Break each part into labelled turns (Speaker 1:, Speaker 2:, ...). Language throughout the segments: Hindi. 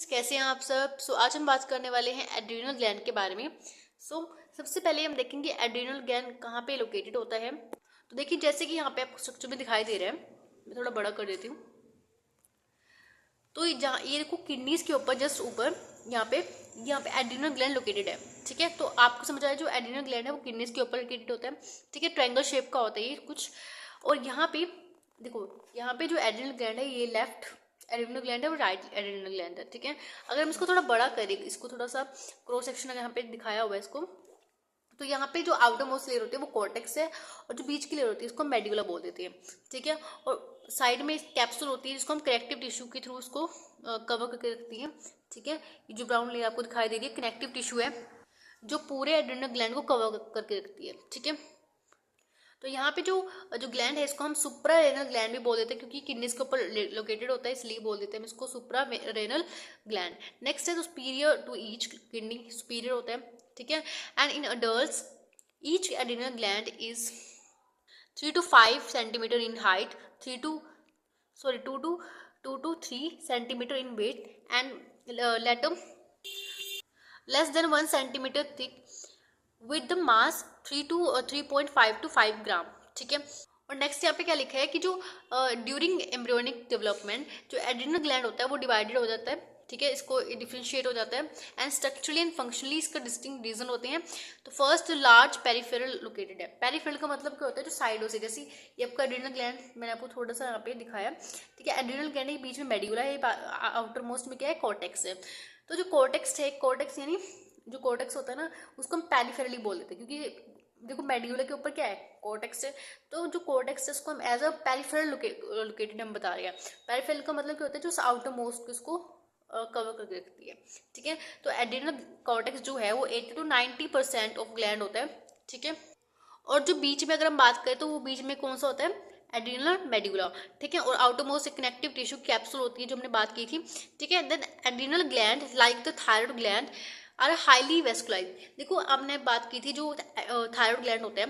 Speaker 1: कैसे हैं आप सब। आज हम बात करने वाले हैं एड्रीनल ग्लैंड के बारे में। सबसे पहले हम देखेंगे एड्रीनल ग्लैंड कहाँ पे लोकेटेड होता है। तो देखिए, जैसे कि यहाँ पे आपको स्ट्रक्चर में दिखाई दे रहा है, मैं थोड़ा बड़ा कर देती हूँ। तो जहाँ ये देखो, किडनीज के ऊपर जस्ट ऊपर यहाँ पे एड्रीनल ग्लैंड लोकेटेड है। ठीक है, तो आपको समझ आया, जो एड्रीनल ग्लैंड है वो किडनीज के ऊपर लोकेटेड होता है। ठीक है, ट्रायंगल शेप का होता है ये कुछ। और यहाँ पे देखो, यहाँ पे जो एड्रीनल ग्लैंड है ये लेफ्ट एड्रीनल ग्लैंड है और राइट एड्रीनल ग्लैंड है। ठीक है, अगर हम इसको थोड़ा बड़ा करें, इसको थोड़ा सा क्रॉस सेक्शन अगर यहाँ पे दिखाया हुआ है इसको, तो यहाँ पे जो आउटर मोस्ट लेयर होती है वो कॉर्टेक्स है, और जो बीच की लेयर होती है इसको मेडुला बोल देते हैं। ठीक है, और साइड में कैप्सूल होती है जिसको हम कनेक्टिव टिश्यू के थ्रू उसको कवर करके रखती है। ठीक है, ये जो ब्राउन लेयर आपको दिखाई दे रही है कनेक्टिव टिश्यू है जो पूरे एड्रीनल ग्लैंड को कवर करके रखती है। ठीक है, तो यहाँ पे जो जो ग्लैंड है इसको हम सुप्रा रेनल ग्लैंड भी बोल देते हैं, क्योंकि किडनीज के ऊपर लोकेटेड होता है इसलिए बोल देते हैं हम इसको सुप्रा रेनल ग्लैंड। नेक्स्ट है तो superior to each kidney, superior होता है। ठीक है, and in adults each adrenal gland is 3 to 5 centimeter in height, 2 to 3 centimeter in weight, and later less than 1 centimeter thick with the mass 3.5 to 5 ग्राम। ठीक है, और नेक्स्ट यहाँ पे क्या लिखा है कि जो ड्यूरिंग एम्ब्रियोनिक डेवलपमेंट जो एड्रीनल ग्लैंड होता है वो डिवाइडेड हो जाता है। ठीक है, इसको डिफरेंशिएट हो जाता है, एंड स्ट्रक्चरली एंड फंक्शनली इसका डिस्टिंक्ट रीजन होते हैं। तो फर्स्ट लार्ज पेरिफेरल लोकेटेड है। पेरिफेरल का मतलब क्या होता है, जो साइडों से, जैसे ये आपका एड्रीनल ग्लैंड मैंने आपको थोड़ा सा यहाँ पे दिखाया। ठीक है, एड्रीनल ग्लैंड के बीच में मेडुला है, आउटर मोस्ट में क्या है, कॉर्टेक्स है। तो जो कॉर्टेक्स है, कॉर्टेक्स यानी जो कॉर्टेक्स होता है ना उसको हम पेरिफेरली बोल देते हैं, क्योंकि देखो मेड्यूला के ऊपर क्या है, कॉर्टेक्स है। तो जो कॉर्टेक्स है उसको हम एज अ पेरिफेरल लोकेटेड हम बता रहे हैं। पेरिफेरल का मतलब क्या होता है, जो आउटर मोस्ट उसको कवर करके रखती है। ठीक है, तो एड्रीनल कॉर्टेक्स जो है वो 80 to 90% ऑफ ग्लैंड होता है। ठीक है, और जो बीच में अगर हम बात करें तो वो बीच में कौन सा होता है, एड्रीनल मेडुला। ठीक है, और outermost connective tissue capsule होती है जो हमने बात की थी। ठीक है, then adrenal gland like the thyroid gland are highly vascularise. देखो आपने बात की थी जो थायराइड ग्लैंड होता है,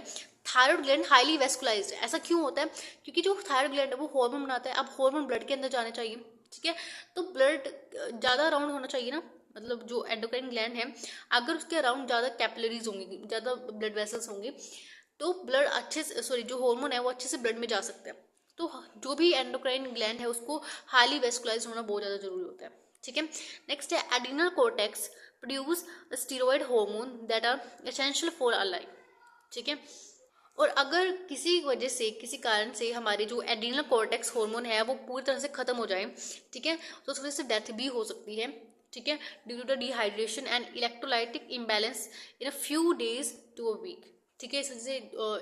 Speaker 1: थायराइड ग्लैंड हाईली वेस्कुलाइज्ड। ऐसा क्यों होता है, क्योंकि जो थायराइड ग्लैंड है वो हार्मोन बनाता है। अब हार्मोन ब्लड के अंदर जाना चाहिए। ठीक है, तो ब्लड ज़्यादा अराउंड होना चाहिए ना, मतलब जो एंडोक्राइन ग्लैंड है अगर उसके अराउंड ज़्यादा कैपिलरीज होंगी, ज़्यादा ब्लड वेसल्स होंगे, तो ब्लड अच्छे से, सॉरी, जो हार्मोन है वो अच्छे से ब्लड में जा सकता है। तो जो भी एंडोक्राइन ग्लैंड है उसको हाईली वेस्कुलाइज होना बहुत ज़्यादा जरूरी होता है। ठीक है, नेक्स्ट है adrenal cortex produce steroid hormone that are essential for our life. ठीक है, और अगर किसी वजह से, किसी कारण से हमारे जो एड्रीनल कॉर्टेक्स हार्मोन है वो पूरी तरह से खत्म हो जाए, ठीक है, तो उस वजह से डेथ भी हो सकती है। ठीक है, due to the dehydration and electrolytic imbalance in a few days to a week. ठीक है, इस वजह से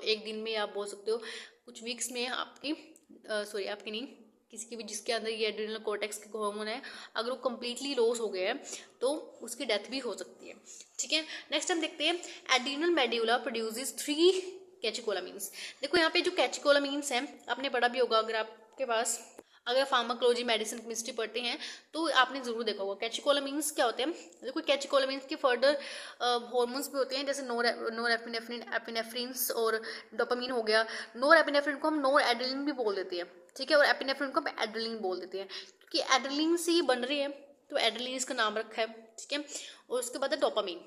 Speaker 1: एक दिन में आप बोल सकते हो, कुछ वीक्स में आपकी सॉरी आपकी नहीं, किसी की भी जिसके अंदर ये एड्रीनल कॉर्टेक्स के हार्मोन है, अगर वो कम्प्लीटली लॉस हो गया है तो उसकी डेथ भी हो सकती है। ठीक है, नेक्स्ट हम देखते हैं एड्रीनल मेडुला प्रोड्यूसेस 3 कैचिकोलामीन्स। देखो यहाँ पे जो कैचिकोलामीन्स हैं आपने पढ़ा भी होगा, अगर आपके पास अगर फार्माकोलॉजी मेडिसिन केमिस्ट्री पढ़ते हैं तो आपने जरूर देखा होगा। कैचिकोलामीन्स क्या होते हैं, देखो कैचिकोलामीन्स के फर्दर हार्मोन्स भी होते हैं, जैसे नोर एपिनेफ्रिन और डोपामीन हो गया। नोर एपिनेफ्रिन को हम नोर एड्रेनलिन भी बोल देते हैं। ठीक है, और एपिनेफ्रिन को हम एड्रेनलिन बोल देते हैं, क्योंकि एड्रेनलिन से ही बन रही है तो एड्रेनलिन इसका नाम रखा है। ठीक है, और उसके बाद है डोपामीन।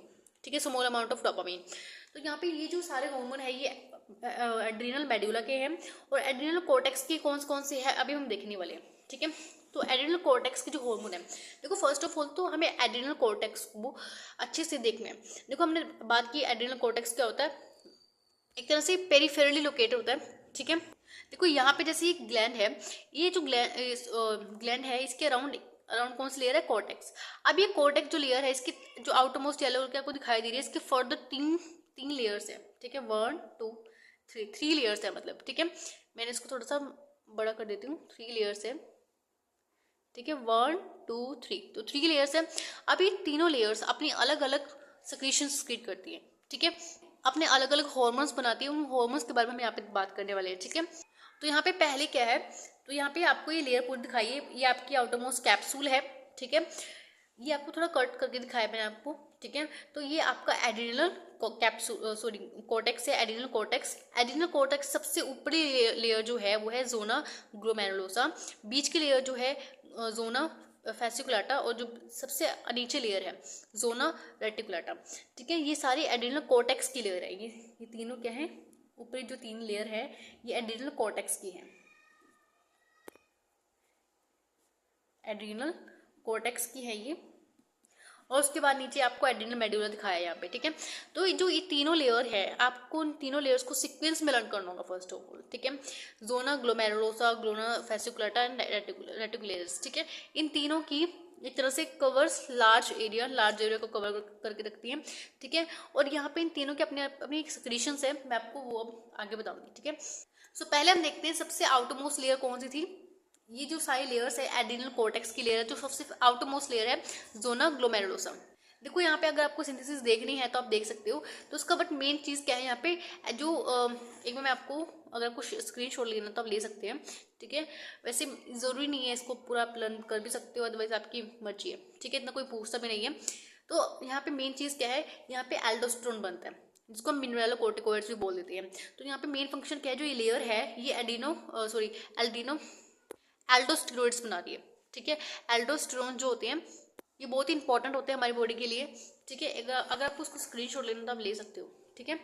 Speaker 1: ठीक है, स्मॉल अमाउंट ऑफ डोपामीन। तो यहाँ पे ये जो सारे हार्मोन है ये एड्रीनल मेडुला के हैं, और एड्रीनल कॉर्टेक्स के कौन से है अभी हम देखने वाले हैं। ठीक है, तो एड्रीनल कॉर्टेक्स के जो हार्मोन है, देखो फर्स्ट ऑफ ऑल तो हमें एड्रीनल कॉर्टेक्स को अच्छे से देखना है। देखो हमने बात की एड्रीनल कॉर्टेक्स क्या होता है, एक तरह से पेरिफेरली लोकेटेड होता है। ठीक है, देखो यहाँ पे जैसे एक ग्लैंड है, ये जो ग्लैंड है इसके अराउंड कौन सी लेयर है, कॉर्टेक्स। अब ये कॉर्टेक्स जो लेयर है इसकी जो आउटर मोस्ट येलो कलर आपको दिखाई दे रही है, इसके फर्दर तीन लेयर्स है। ठीक है, 1 2 3 लेयर्स है मतलब। ठीक है, मैंने इसको थोड़ा सा बड़ा कर देती हूँ, 3 लेयर्स है। ठीक है, 1 2 3, तो 3 लेयर्स है। अब ये तीनों लेयर्स अपनी अलग अलग सिक्रीशन सिक्रीट करती है। ठीक है, अपने अलग अलग हॉर्मोन्स बनाती है, उन हॉर्मोन्स के बारे में हम यहाँ पे बात करने वाले हैं। ठीक है, तो यहाँ पे पहले क्या है, तो यहाँ पे आपको ये लेयर पूरी दिखाई है, ये आपकी आउटरमोस्ट कैप्सूल है। ठीक है, ये आपको थोड़ा कट करके दिखाया मैंने आपको। ठीक है, तो ये आपका एड्रीनल कैप्सूल सॉरी कॉर्टेक्स है, एड्रीनल कॉर्टेक्स। एड्रीनल कॉर्टेक्स सबसे ऊपरी लेयर जो है वो है जोना ग्लोमेरुलोसा, बीच की लेयर जो है जोना फेसिकुलाटा और जो सबसे नीचे लेयर है जोना रेटिकुलाटा, ठीक है, ये सारी एड्रिनल कॉर्टेक्स की लेयर है। ये तीनों क्या है, ऊपरी जो 3 लेयर है ये एड्रिनल कॉर्टेक्स की है, एड्रिनल कॉर्टेक्स की है ये। और उसके बाद नीचे आपको एड्रिनल मेडुला दिखाया है यहाँ पे, ठीक है। तो जो ये तीनों लेयर है आपको उन तीनों लेयर्स को सीक्वेंस में लर्न करना होगा फर्स्ट ऑफ ऑल, ठीक है। Zona glomerulosa, zona fasciculata and reticularis, ठीक है। इन तीनों की एक तरह से कवर्स लार्ज एरिया को कवर करके रखती है, ठीक है। और यहाँ पे इन तीनों के अपने अपनी सेक्रीशंस है, मैं आपको वो अब आगे बताऊंगी, ठीक है। सो पहले हम देखते हैं सबसे आउटरमोस्ट लेयर कौन सी थी। ये जो सारी लेयर्स है एड्रिनल कॉर्टेक्स की लेयर है, जो सबसे आउटरमोस्ट लेयर है जोना ग्लोमेरुलोसा। देखो यहाँ पे अगर आपको सिंथेसिस देखनी है तो आप देख सकते हो। तो उसका बट मेन चीज़ क्या है यहाँ पे, जो एक बार मैं आपको अगर आपको स्क्रीनशॉट लेना तो आप ले सकते हैं, ठीक है। वैसे ज़रूरी नहीं है, इसको पूरा आप लर्न कर भी सकते हो, अदरवाइज आपकी मर्जी है, ठीक है, इतना कोई पूछता भी नहीं है। तो यहाँ पे मेन चीज़ क्या है, यहाँ पे एल्डोस्टेरोन बनता है जिसको हम मिनरलोकॉर्टिकॉइड्स भी बोल देते हैं। तो यहाँ पे मेन फंक्शन क्या है, जो ये लेयर है ये एल्डोस्टेरॉइड्स बना रही है, ठीक है। एल्डोस्टेरोन जो होते हैं ये बहुत ही इंपॉर्टेंट होते हैं हमारी बॉडी के लिए, ठीक है। अगर आपको उसको स्क्रीनशॉट लेना तो आप ले सकते हो, ठीक है।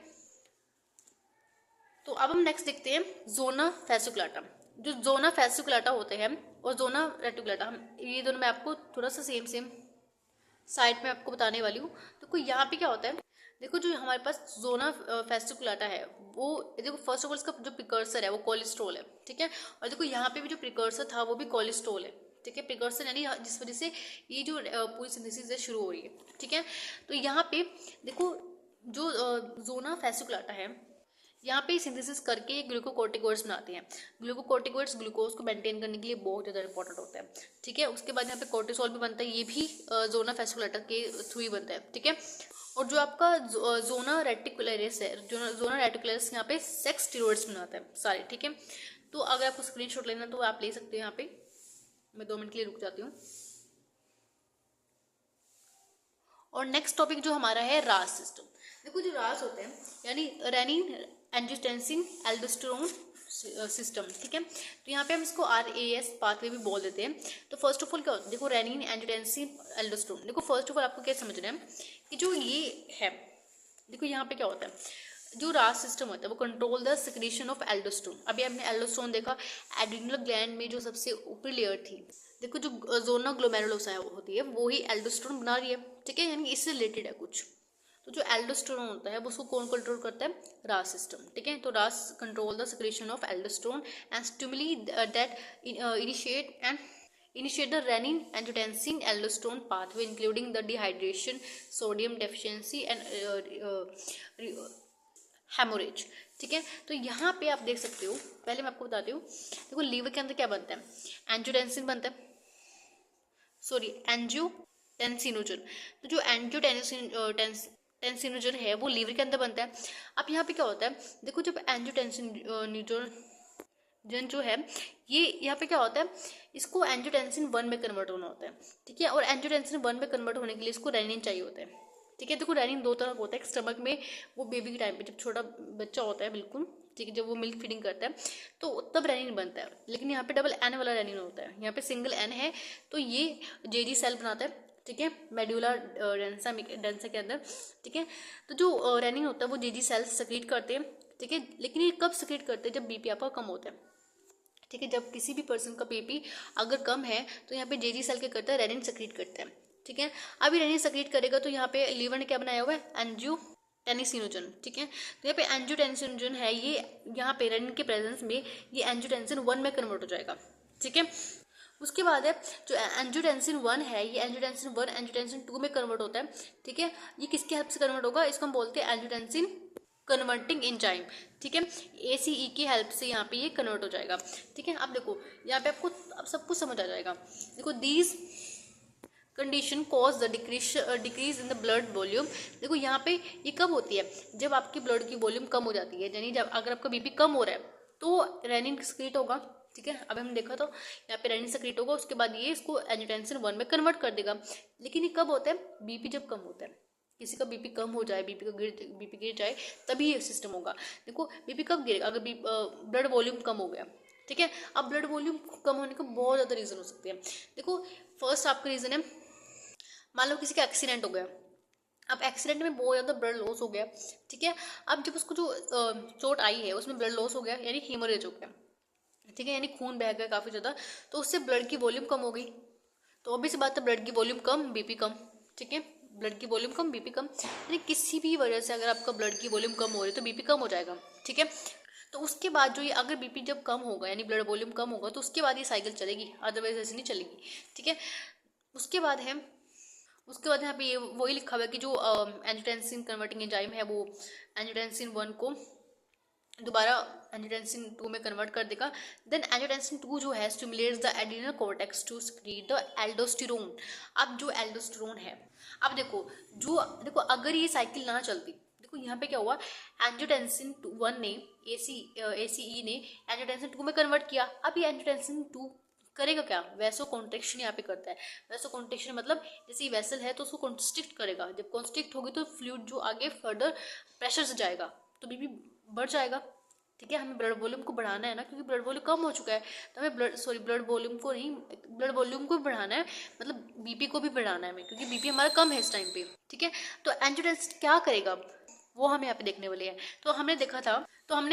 Speaker 1: तो अब हम नेक्स्ट देखते हैं जोना फेसिकुलाटा। जो जोना फेसिकुलाटा होते हैं और जोना रेटिकुलाटा, हम ये दोनों मैं आपको थोड़ा सा सेम साइड में आपको बताने वाली हूँ। तो कोई यहाँ पे क्या होता है, देखो जो हमारे पास जोना फेसिकुलाटा है वो, देखो फर्स्ट ऑफ ऑल इसका जो प्रिकर्सर है वो कोलेस्ट्रॉल है, ठीक है। और देखो यहाँ पे भी जो प्रिकर्सर था वो भी कोलेस्ट्रॉल है, ठीक है। प्रिकर्सर यानी जिस वजह से ये जो पूरी सिंथेसिस है शुरू हो रही है, ठीक है। तो यहाँ पे देखो जो जोना फेसिकुलाटा है, यहाँ पे सिंथेसिस करके ग्लूकोकॉर्टिकॉइड्स बनाते हैं। ग्लूकोकॉर्टिकॉइड्स ग्लूकोज को मेंटेन करने के लिए बहुत ज़्यादा इंपॉर्टेंट होता है, ठीक है। उसके बाद यहाँ पे कोर्टिसोल भी बनता है, ये भी जोना फेसिकुलाटा के थ्रू ही बनता है, ठीक है। और जो आपका जोना रेटिकुलरिस है, जोना रेटिकुलरिस यहाँ पे सेक्स स्टेरॉइड्स बनाता है सारे, ठीक है। तो अगर आपको स्क्रीनशॉट लेना तो आप ले सकते हो। यहाँ पे मैं 2 मिनट के लिए रुक जाती हूँ। और नेक्स्ट टॉपिक जो हमारा है रास सिस्टम। देखो जो रास होते हैं यानी रेनिन एंजियोटेंसिन एल्डोस्टेरोन सिस्टम, ठीक है। तो यहाँ पे हम इसको RAS पाथवे भी बोल देते हैं। तो फर्स्ट ऑफ ऑल क्या होता है, देखो रेनिन एंजियोटेंसिन एल्डोस्टेरोन, देखो फर्स्ट ऑफ ऑल आपको क्या समझना है कि जो ये है, देखो यहाँ पे क्या होता है, जो रास सिस्टम होता है वो control the secretion of aldosterone. अभी हमने एल्डोस्टेरोन देखा, एड्रिनल ग्लैंड में जो सबसे ऊपरी लेयर थी, देखो जो जोना ग्लोमेरुलोसा होती है वो ही एल्डोस्टेरोन बना रही है, ठीक है, यानी इससे रिलेटेड है कुछ। तो जो एल्डोस्टेरोन होता है वो उसको कौन कंट्रोल करता है, रास सिस्टम, ठीक है। तो रास control the secretion of aldosterone and stimuli that initiate the renin angiotensin aldosterone pathway including the dehydration, sodium deficiency and haemorrhage, ठीक है। तो यहाँ पे आप देख सकते हो, पहले मैं आपको बताती हूँ। देखो लीवर के अंदर क्या बनता है, एंजियोटेंसिन बनता है, सॉरी एंजियोटेंसिनोजन। तो जो एंजियोटेंसिनोजन है वो लीवर के अंदर बनता है। अब यहाँ पे क्या होता है, देखो जब एंजियोटेंसिनोजन जो है ये यहाँ पे क्या होता है, इसको एंजियोटेंसिन 1 में कन्वर्ट होना होता है, ठीक है। और एंजियोटेंसिन 1 में कन्वर्ट होने के लिए इसको रेनिन चाहिए होता है, ठीक है। देखो रेनिन 2 तरह का होता है, स्टमक में वो बेबी के टाइम पे जब छोटा बच्चा होता है बिल्कुल, ठीक है, जब वो मिल्क फीडिंग करता है तो तब रेनिन बनता है। लेकिन यहाँ पे डबल एन वाला रेनिन होता है, यहाँ पे सिंगल एन है, तो ये जेजी सेल बनाता है, ठीक है, मेड्यूला डेंसा के अंदर, ठीक है। तो जो रेनिन होता है वो जेजी सेल्स सेक्रेट करते हैं, ठीक है। लेकिन ये कब सेक्रेट करते हैं, जब बीपी आपका कम होता है, ठीक है। जब किसी भी पर्सन का बीपी अगर कम है तो यहाँ पे जेजी सेल क्या करता है, रेनिन सेक्रेट करता है, ठीक है। अभी रेनिन सेक्रेट करेगा तो यहाँ पे लीवर ने क्या बनाया हुआ है, एंजियोटेंसिनोजन, ठीक है। तो यहाँ पे एंजियोटेंसिनोजन है, ये यहाँ पे रेनिन के प्रेजेंस में ये एंजियोटेंसिन 1 में कन्वर्ट हो जाएगा, ठीक है। उसके बाद है जो एंजियोटेंसिन 1 है, ये एंजियोटेंसिन 1 एंजियोटेंसिन 2 में कन्वर्ट होता है, ठीक है। ये किसके हेल्प से कन्वर्ट होगा, इसको हम बोलते हैं एंजियोटेंसिन कन्वर्टिंग एंजाइम, ठीक है। ACE की हेल्प से यहाँ पे ये कन्वर्ट हो जाएगा, ठीक है। अब देखो यहाँ पे आपको अब सब कुछ समझ आ जाएगा। देखो these condition cause the decrease in the blood volume. देखो यहाँ पे ये कब होती है, जब आपकी ब्लड की वॉल्यूम कम हो जाती है, यानी जब अगर आपका बीपी कम हो रहा है तो रेनिन सक्रिएट होगा, ठीक है। अब हम देखा तो यहाँ पे रेनिन सक्रिएट होगा, उसके बाद ये इसको एंजियोटेंसिन 1 में कन्वर्ट कर देगा। लेकिन ये कब होता है, बीपी जब कम होता है, किसी का बीपी कम हो जाए, बीपी गिर जाए, तभी ये सिस्टम होगा। देखो बीपी कब गिरेगा, अगर ब्लड वॉल्यूम कम हो गया, ठीक है। अब ब्लड वॉल्यूम कम होने का बहुत ज़्यादा रीज़न हो सकते हैं। देखो फर्स्ट आपका रीज़न है, मान लो किसी का एक्सीडेंट हो गया, अब एक्सीडेंट में बहुत ज़्यादा ब्लड लॉस हो गया, ठीक है। अब जब उसको जो चोट आई है उसमें ब्लड लॉस हो गया, यानी हीमोरेज हो गया, ठीक है, यानी खून बह गया काफ़ी ज़्यादा, तो उससे ब्लड की वॉल्यूम कम हो गई। तो ऑब्वियस बात है, ब्लड की वॉल्यूम कम, बीपी कम, ठीक है। ब्लड की वॉल्यूम कम, बीपी कम, यानी किसी भी वजह से अगर आपका ब्लड की वॉल्यूम कम हो रही है तो बीपी कम हो जाएगा, ठीक है। तो उसके बाद जो ये अगर बीपी जब कम होगा यानी ब्लड वॉल्यूम कम होगा तो उसके बाद ये साइकिल चलेगी, अदरवाइज ऐसे नहीं चलेगी, ठीक है। उसके बाद है, उसके बाद यहाँ पे ये वही लिखा हुआ है कि जो एंजियोटेंसिन कन्वर्टिंग एंजाइम है वो एंजियोटेंसिन 1 को दोबारा एंजियोटेंसिन 2 में कन्वर्ट कर देगा। देन एंजियोटेंसिन 2 जो है stimulates the adrenal cortex to secrete the aldosterone. अब जो एल्डोस्टेरोन है, अब देखो अगर ये साइकिल ना चलती, देखो यहाँ पे क्या हुआ, एंजियोटेंसिन 1 ने एसीई ने एंजियोटेंसिन 2 में कन्वर्ट किया। अब ये एंजियोटेंसिन 2 करेगा क्या, वैसो कॉन्ट्रेक्शन यहाँ पे करता है। वैसो कॉन्ट्रेक्शन मतलब जैसे वेसल है तो उसको कॉन्स्ट्रिक्ट करेगा, जब कॉन्स्ट्रिक्ट होगी तो फ्लूइड जो आगे फर्दर प्रेशर से जाएगा तो बीपी बढ़ जाएगा, ठीक है। हमें ब्लड वॉल्यूम को बढ़ाना है ना, क्योंकि ब्लड वॉल्यूम कम हो चुका है, तो हमें ब्लड वॉल्यूम को नहीं, ब्लड वॉल्यूम को भी बढ़ाना है, मतलब बीपी को भी बढ़ाना है हमें, क्योंकि बीपी हमारा कम है इस टाइम पे, ठीक है। तो एंजियोटेंसिन क्या करेगा वो हम यहाँ पे देखने वाले हैं। तो हमने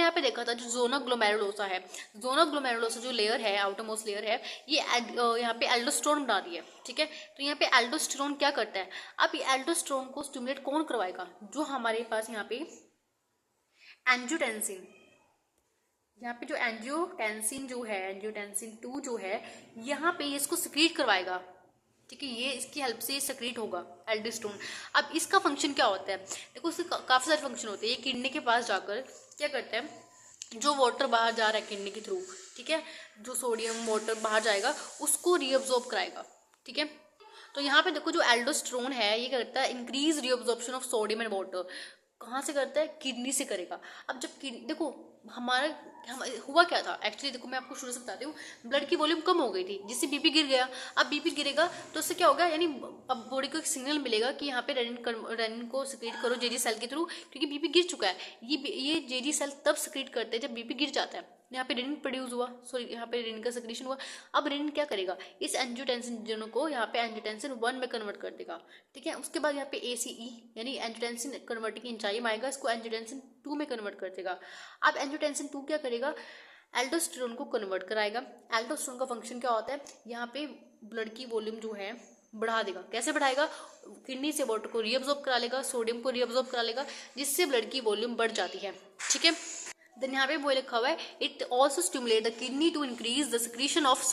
Speaker 1: यहाँ पे देखा था जो ज़ोना ग्लोमेरुलोसा है, ज़ोना ग्लोमेरुलोसा जो लेयर है, आउटरमोस्ट लेयर है, ये यहाँ पे एल्डोस्टेरोन बना रही है, ठीक है। तो यहाँ पे एल्डोस्टेरोन क्या करता है, अब ये एल्डोस्टेरोन को स्टिमुलेट कौन करवाएगा, जो हमारे पास यहाँ पे एंजियोटेंसिन, यहाँ पे जो एंजियोटेंसिन जो है, एंजियोटेंसिन 2 जो है, यहाँ पे ये इसको सिक्रीट करवाएगा, ठीक है। ये इसकी हेल्प से सिक्रीट होगा एल्डोस्टेरोन। अब इसका फंक्शन क्या होता है, देखो उसके काफ़ी सारे फंक्शन होते हैं। ये किडनी के पास जाकर क्या करता है, जो वाटर बाहर जा रहा है किडनी के थ्रू, ठीक है, जो सोडियम वाटर बाहर जाएगा उसको रीअब्जॉर्ब कराएगा, ठीक है। तो यहाँ पे देखो जो एल्डोस्टेरोन है ये करता है increase reabsorption of sodium and water, कहाँ से करता है, किडनी से करेगा। अब जब देखो हुआ क्या था एक्चुअली, देखो मैं आपको शुरू से बताती हूँ, ब्लड की वॉल्यूम कम हो गई थी जिससे बीपी गिर गया। अब बीपी गिरेगा तो उससे क्या होगा, यानी अब बॉडी को एक सिग्नल मिलेगा कि यहाँ पे रेनिन को सिक्रीट करो जेडी सेल के थ्रू, क्योंकि बीपी गिर चुका है। ये जेडी सेल तब सिक्रीट करते हैं जब बीपी गिर जाता है। यहाँ पे रेनिन प्रोड्यूस हुआ, सॉरी यहाँ पे रेनिन का सिक्रीशन हुआ। अब रेनिन क्या करेगा, इस एंजियोटेंसिन जनों को यहाँ पे एंजियोटेंसिन 1 में कन्वर्ट कर देगा, ठीक है। उसके बाद यहाँ पे एसीई यानी एंजियोटेंसिन कन्वर्टिंग एंजाइम आएगा, इसको एंजियोटेंसिन 2 में कन्वर्ट कर देगा। अब एंजियोटेंसिन 2 क्या करेगा, एल्डोस्टेरोन को कन्वर्ट कराएगा। एल्डोस्टेरोन का फंक्शन क्या होता है, यहाँ पे ब्लड की वॉल्यूम जो है बढ़ा देगा। कैसे बढ़ाएगा, किडनी से वाटर को रीअब्जॉर्ब करा लेगा, सोडियम को रीअब्जॉर्ब करा लेगा, जिससे ब्लड की वॉल्यूम बढ़ जाती है, ठीक है। देन यहाँ पे वो लिखा हुआ है, it also stimulate the kidney to increase the secretion of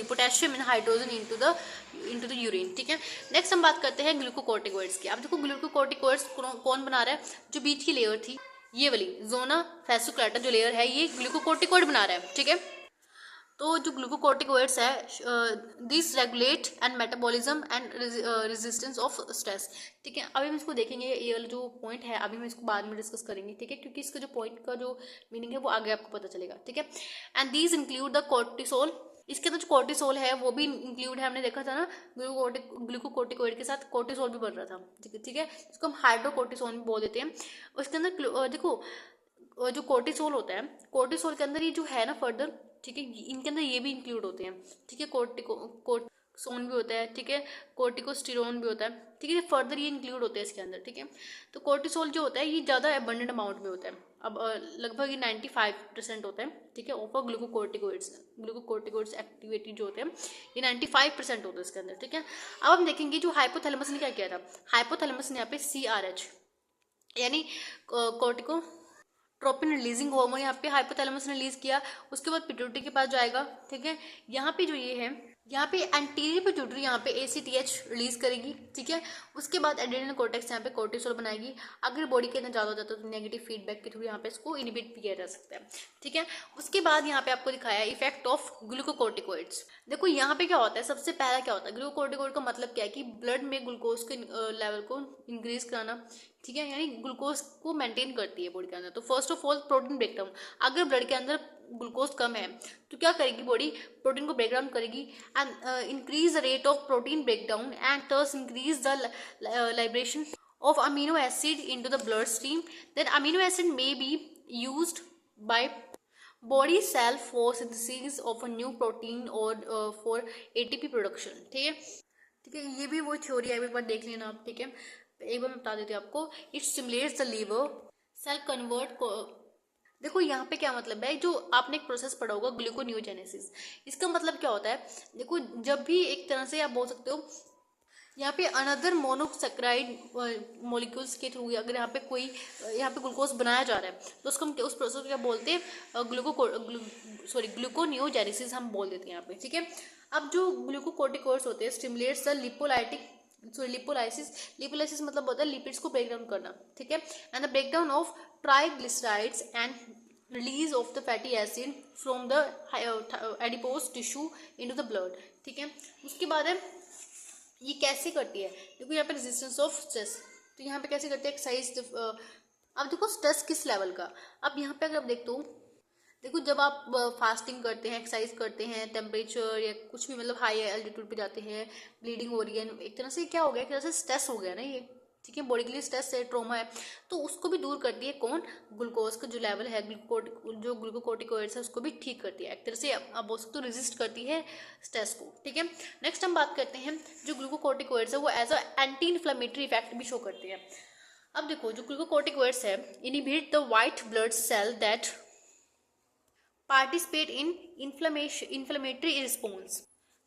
Speaker 1: potassium and hydrogen into the urine, ठीक है। नेक्स्ट हम बात करते हैं ग्लूकोकॉर्टिकॉइड्स की। अब देखो ग्लूकोकॉर्टिकॉइड्स कौन बना रहा है, जो बीच की लेयर थी ये वाली जोना फैसुक्लेटा जो लेयर है ये ग्लूकोकॉर्टिकॉइड बना रहा है, ठीक है। तो जो ग्लूकोकॉर्टिकॉइड्स है this regulate and metabolism and resistance of stress, ठीक है। अभी हम इसको देखेंगे, ये वाला जो पॉइंट है अभी हम इसको बाद में डिस्कस करेंगे, ठीक है, क्योंकि इसका जो पॉइंट का जो मीनिंग है वो आगे आपको पता चलेगा, ठीक है। And these include the cortisol, इसके अंदर जो कॉर्टिसोल है वो भी इंक्लूड है, हमने देखा था ना ग्लूकोकॉर्टिकॉइड के साथ कॉर्टिसोल भी बढ़ रहा था, ठीक है। इसको हम हाइड्रोकोर्टिसोन भी बोल देते हैं। उसके अंदर देखो जो कोर्टिसोल होता है, कोर्टिसोल के अंदर ये जो है ना फर्दर, ठीक है, इनके अंदर ये भी इंक्लूड होते हैं, ठीक है। कोर्टिसोन भी होता है, ठीक है, कोर्टिकोस्टेरोन भी होता है, ठीक है। फर्दर ये इंक्लूड होते हैं इसके अंदर, ठीक है। तो कोर्टिसोल जो होता है ये ज़्यादा एबंडेंट अमाउंट में होता है, अब लगभग ये 95% होता है, ठीक है। ओवर ग्लूकोकॉर्टिकॉइड्स एक्टिविटी जो होते हैं ये 95% होता है इसके अंदर, ठीक है। अब हम देखेंगे जो हाइपोथैलेमस ने क्या किया था, हाइपोथैलेमस ने यहाँ पे CRH यानी कोर्टिको ट्रोपिन रिलीजिंग हार्मोन यहाँ पे हाइपोथैलेमस ने रिलीज किया। उसके बाद पिट्यूटरी के पास जाएगा, ठीक है। यहाँ पे जो ये है, यहाँ पे एंटीरियर पिट्यूटरी यहाँ पे ACTH रिलीज करेगी, ठीक है। उसके बाद एड्रेनल कॉर्टेक्स यहाँ पे कोर्टिसोल बनाएगी। अगर बॉडी के अंदर ज़्यादा हो जाता है तो नेगेटिव फीडबैक के थ्रू यहाँ पे इसको इनिबिट भी किया जा सकता है, ठीक है। उसके बाद यहाँ पे आपको दिखाया इफेक्ट ऑफ ग्लूकोकॉर्टिकॉइड्स। देखो यहाँ पे क्या होता है, सबसे पहला क्या होता है, ग्लूकोकॉर्टिकॉइड का मतलब क्या है कि ब्लड में ग्लूकोज के लेवल को इंक्रीज कराना, ठीक है, यानी ग्लूकोज को मेंटेन करती है बॉडी के अंदर। तो first of all protein breakdown, अगर ब्लड के अंदर ग्लूकोज कम है तो क्या करेगी बॉडी, प्रोटीन को ब्रेकडाउन करेगी and increase the rate of protein breakdown and thus increase the liberation of amino acid into the blood stream. Then amino acid may be used by body cell for synthesis of a new protein और फॉर एटीपी प्रोडक्शन। ठीक है, ठीक है, ये भी वो थ्योरी है, एक बार देख लेना आप। ठीक है, एक बार मैं बता देती हूँ आपको। It stimulates the liver cell convert. देखो यहाँ पे क्या मतलब है, जो आपने एक प्रोसेस पढ़ा होगा ग्लूकोनियोजेनेसिस, इसका मतलब क्या होता है। देखो जब भी एक तरह से आप बोल सकते हो यहाँ पे अनदर मोनोसेक्राइड मॉलिक्यूल्स के थ्रू अगर यहाँ पे कोई यहाँ पे ग्लूकोज बनाया जा रहा है तो उसको हम उस प्रोसेस को क्या बोलते हैं, ग्लूकोनियोजेनेसिस हम बोल देते हैं यहाँ पे। ठीक है, अब जो ग्लूकोकोर्टिकोइड्स होते हैं स्टिमुलेट्स द लिपोलाइसिस मतलब होता है लिपिड्स को ब्रेक डाउन करना। ठीक है, and the break down of triglycerides and release of the fatty acid from the adipose tissue into the blood. ठीक है, उसके बाद है ये कैसे करती है। देखो यहाँ पे रेजिस्टेंस ऑफ स्ट्रेस, तो यहाँ पे कैसे करती है एक्सरसाइज। अब देखो स्ट्रेस किस लेवल का, अब यहाँ पे अगर आप देखते हो, देखो जब आप फास्टिंग करते हैं, एक्सरसाइज करते हैं, टेम्परेचर या कुछ भी मतलब हाई एल्टीट्यूड पे जाते हैं, ब्लीडिंग हो रही है, एक तरह से क्या हो गया, एक तरह से स्ट्रेस हो गया ना ये। ठीक है, बॉडी के लिए स्ट्रेस है, ट्रॉमा है, तो उसको भी दूर करती है कौन, ग्लूकोज का जो लेवल है, जो ग्लूकोकोर्टिकोइड्स है उसको भी ठीक करती है, एक तरह से आप बोल सकते हो रेजिस्ट करती है स्ट्रेस को। ठीक है, नेक्स्ट हम बात करते हैं जो ग्लूकोकोर्टिकोइड्स है वो as a anti inflammatory effect भी शो करते हैं। अब देखो जो ग्लूकोकोर्टिकोइड्स है inhibit the white blood cell that participate in inflammatory response.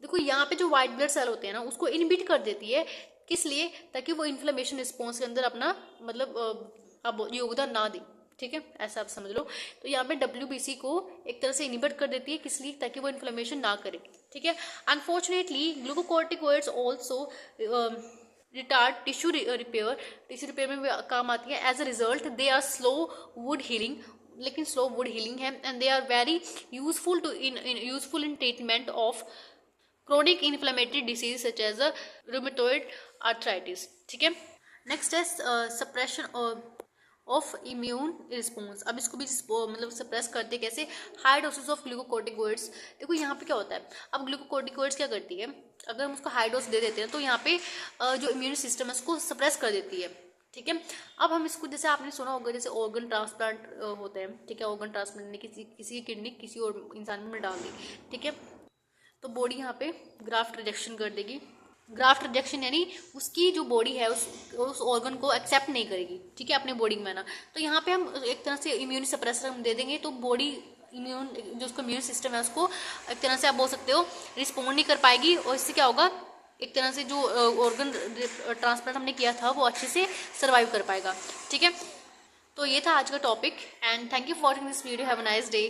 Speaker 1: देखो यहाँ पे जो व्हाइट ब्लड सेल होते हैं ना उसको इनहिबिट कर देती है, किस लिए, ताकि वो इन्फ्लेमेशन रिस्पॉन्स के अंदर अपना मतलब अब योगदान ना दे। ठीक है, ऐसा आप समझ लो। तो यहाँ पे WBC को एक तरह से इनहिबिट कर देती है, किस लिए, ताकि वो इन्फ्लेमेशन ना करे। ठीक है, unfortunately glucocorticoids also retard tissue repair में भी काम आती है। As a result they are slow wound healing, लेकिन स्लो वुड हीलिंग है, and they are very useful in treatment of chronic inflammatory disease such as a rheumatoid arthritis. ठीक है, नेक्स्ट है सप्रेशन ऑफ इम्यून रिस्पॉन्स। अब इसको भी मतलब सप्रेस करते कैसे, हाई डोसेस ऑफ ग्लूकोकोर्टिकोइड्स। देखो यहाँ पे क्या होता है, अब ग्लूकोकोर्टिकोइड्स क्या करती है, अगर हम उसको हाई डोज दे देते हैं तो यहाँ पे जो इम्यून सिस्टम है उसको सप्रेस कर देती है। ठीक है, अब हम इसको जैसे आपने सुना होगा जैसे ऑर्गन ट्रांसप्लांट होते हैं। ठीक है, ऑर्गन ट्रांसप्लांट ने किसी की किडनी किसी और इंसान में डाल दी। ठीक है, तो बॉडी यहाँ पे ग्राफ्ट रिजेक्शन कर देगी। ग्राफ्ट रिजेक्शन यानी उसकी जो बॉडी है उस ऑर्गन को एक्सेप्ट नहीं करेगी। ठीक है, अपने बॉडी में ना, तो यहाँ पे हम एक तरह से इम्यून सप्रेसर हम दे देंगे, तो बॉडी इम्यून जो उसका इम्यून सिस्टम है उसको एक तरह से आप बोल सकते हो रिस्पॉन्ड नहीं कर पाएगी, और इससे क्या होगा, एक तरह से जो ऑर्गन ट्रांसप्लांट हमने किया था वो अच्छे से सर्वाइव कर पाएगा। ठीक है, तो ये था आज का topic, and thank you for watching this video. Have a nice day.